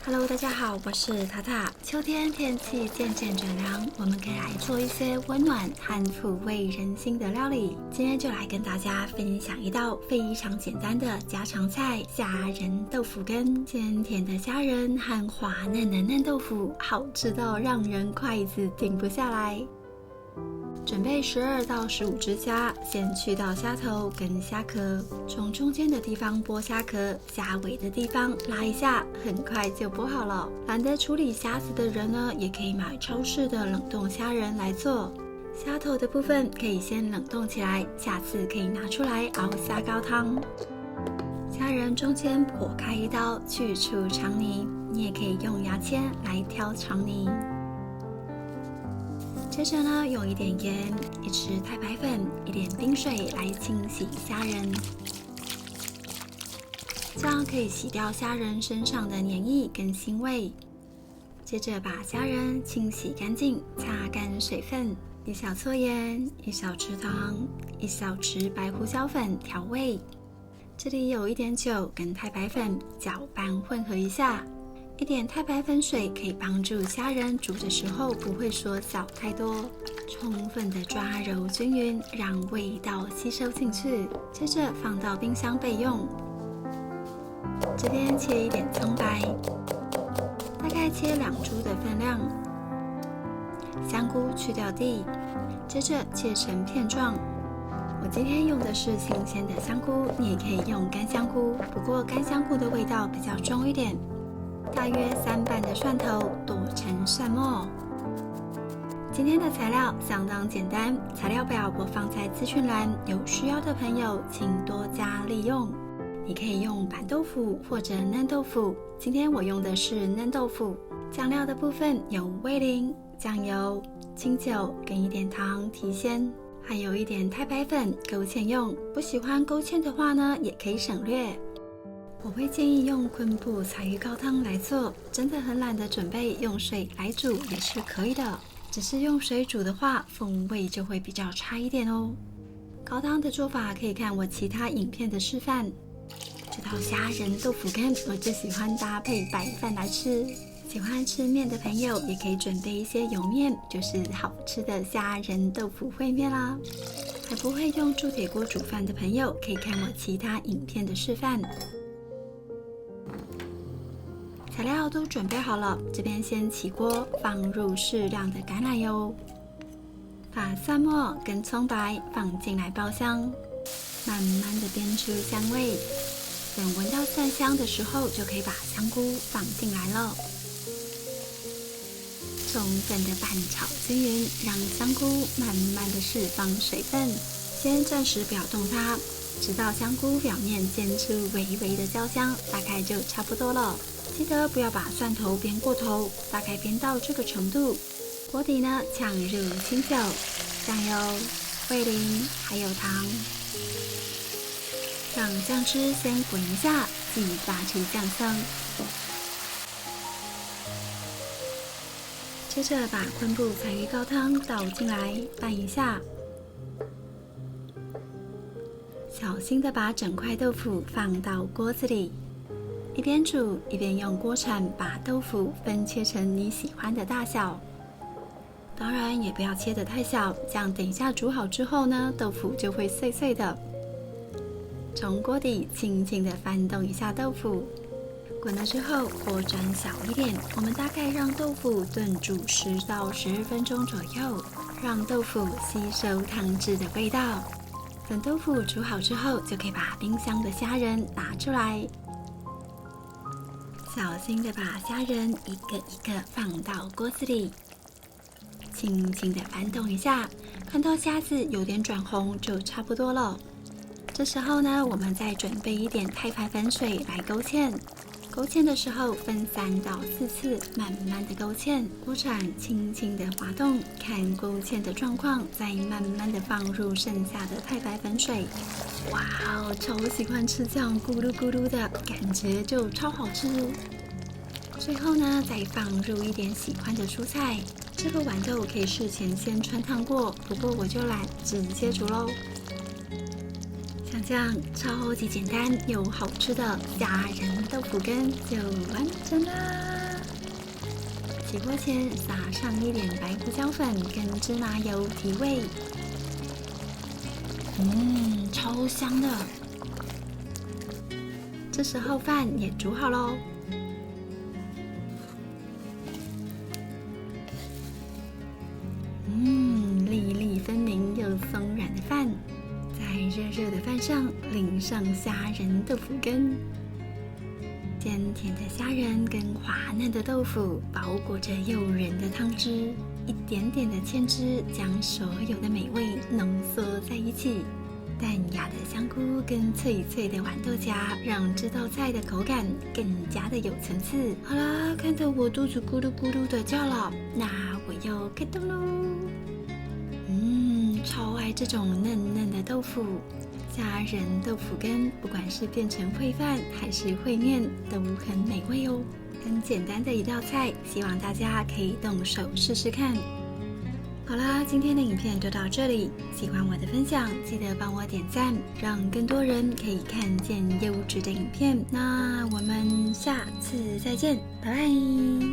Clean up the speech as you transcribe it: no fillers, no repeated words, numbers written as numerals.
Hello， 大家好，我是塔塔。秋天天气渐渐转凉，我们可以来做一些温暖和抚慰人心的料理。今天就来跟大家分享一道非常简单的家常菜——虾仁豆腐羹。鲜甜的虾仁和滑嫩的嫩豆腐，好吃到让人筷子停不下来。准备12到15只虾，先去掉虾头跟虾壳，从中间的地方剥虾壳，虾尾的地方拉一下，很快就剥好了。懒得处理虾子的人呢，也可以买超市的冷冻虾仁来做。虾头的部分可以先冷冻起来，下次可以拿出来熬虾高汤。虾仁中间剖开一刀，去除肠泥，你也可以用牙签来挑肠泥。接着呢，用一点盐、1匙太白粉、一点冰水来清洗虾仁，这样可以洗掉虾仁身上的粘液跟腥味。接着把虾仁清洗干净，擦干水分，1小撮盐、1小匙糖、1小匙白胡椒粉调味。这里有一点酒跟太白粉，搅拌混合一下。一点太白粉水可以帮助虾仁煮的时候不会缩小太多，充分的抓揉均匀，让味道吸收进去。接着放到冰箱备用。这边切一点葱白，大概切2株的分量。香菇去掉蒂，接着切成片状。我今天用的是新鲜的香菇，你也可以用干香菇，不过干香菇的味道比较重一点。大约3瓣的蒜头剁成蒜末。今天的材料相当简单，材料表我放在资讯栏，有需要的朋友请多加利用。你可以用板豆腐或者嫩豆腐，今天我用的是嫩豆腐。酱料的部分有味淋、酱油、清酒跟一点糖提鲜，还有一点太白粉勾芡用。不喜欢勾芡的话呢，也可以省略。我会建议用昆布柴鱼高汤来做，真的很懒得准备，用水来煮也是可以的。只是用水煮的话，风味就会比较差一点哦。高汤的做法可以看我其他影片的示范。这道虾仁豆腐羹，我最喜欢搭配白饭来吃。喜欢吃面的朋友也可以准备一些油面，就是好吃的虾仁豆腐烩面啦。还不会用铸铁锅煮饭的朋友，可以看我其他影片的示范。材料都准备好了，这边先起锅，放入适量的橄榄油，把蒜末跟葱白放进来爆香，慢慢的煸出香味。等闻到蒜香的时候，就可以把香菇放进来了，充分的拌炒均匀，让香菇慢慢的释放水分。先暂时不要动它，直到香菇表面煎出微微的焦香，大概就差不多了。记得不要把蒜头煸过头，大概煸到这个程度。锅底呢，炝入清酒、酱油、味淋还有糖，让酱汁先滚一下，即炸出酱香。接着把昆布柴鱼高汤倒进来，拌一下。小心的把整块豆腐放到锅子里。一边煮一边用锅铲把豆腐分切成你喜欢的大小，当然也不要切得太小，这样等一下煮好之后呢，豆腐就会碎碎的。从锅底轻轻地翻动一下豆腐，滚了之后火转小一点，我们大概让豆腐炖煮10到12分钟左右，让豆腐吸收汤汁的味道。等豆腐煮好之后，就可以把冰箱的虾仁拿出来。小心的把虾仁一个一个放到锅子里，轻轻的翻动一下，看到虾子有点转红就差不多了。这时候呢，我们再准备一点太白粉水来勾芡。勾芡的时候分3到4次，慢慢的勾芡，锅铲轻轻的滑动，看勾芡的状况，再慢慢的放入剩下的太白粉水。哇哦，超喜欢吃这样咕噜咕噜的感觉，就超好吃。最后呢，再放入一点喜欢的蔬菜。这个豌豆可以事前先汆烫过，不过我就懒，直接煮喽。像这样超级简单又好吃的虾仁豆腐羹就完成啦！起锅前撒上一点白胡椒粉跟芝麻油提味。超香的。这时候饭也煮好喽。粒粒分明又松软的饭，在热热的饭上淋上虾仁豆腐干。鲜甜的虾仁跟滑嫩的豆腐包裹着诱人的汤汁，一点点的芡汁将所有的美味浓缩在一起。淡雅的香菇跟脆脆的豌豆荚，让这道菜的口感更加的有层次。好啦，看得我肚子咕噜咕噜的叫了，那我要开动喽。超爱这种嫩嫩的豆腐，虾仁豆腐干，不管是变成烩饭还是烩面，都很美味哦。很简单的一道菜，希望大家可以动手试试看。好啦，今天的影片就到这里。喜欢我的分享，记得帮我点赞，让更多人可以看见优质的影片。那我们下次再见，拜拜。